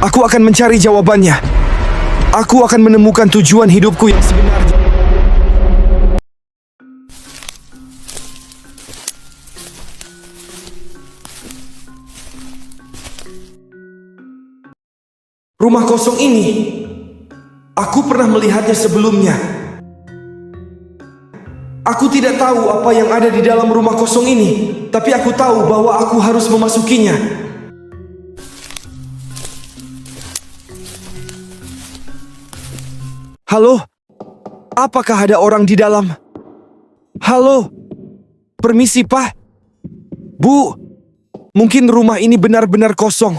Aku akan mencari jawabannya. Aku akan menemukan tujuan hidupku yang sebenarnya. Rumah kosong ini, aku pernah melihatnya sebelumnya. Aku tidak tahu apa yang ada di dalam rumah kosong ini, tapi aku tahu bahwa aku harus memasukinya. Halo? Apakah ada orang di dalam? Halo? Permisi, Pak. Bu, mungkin rumah ini benar-benar kosong.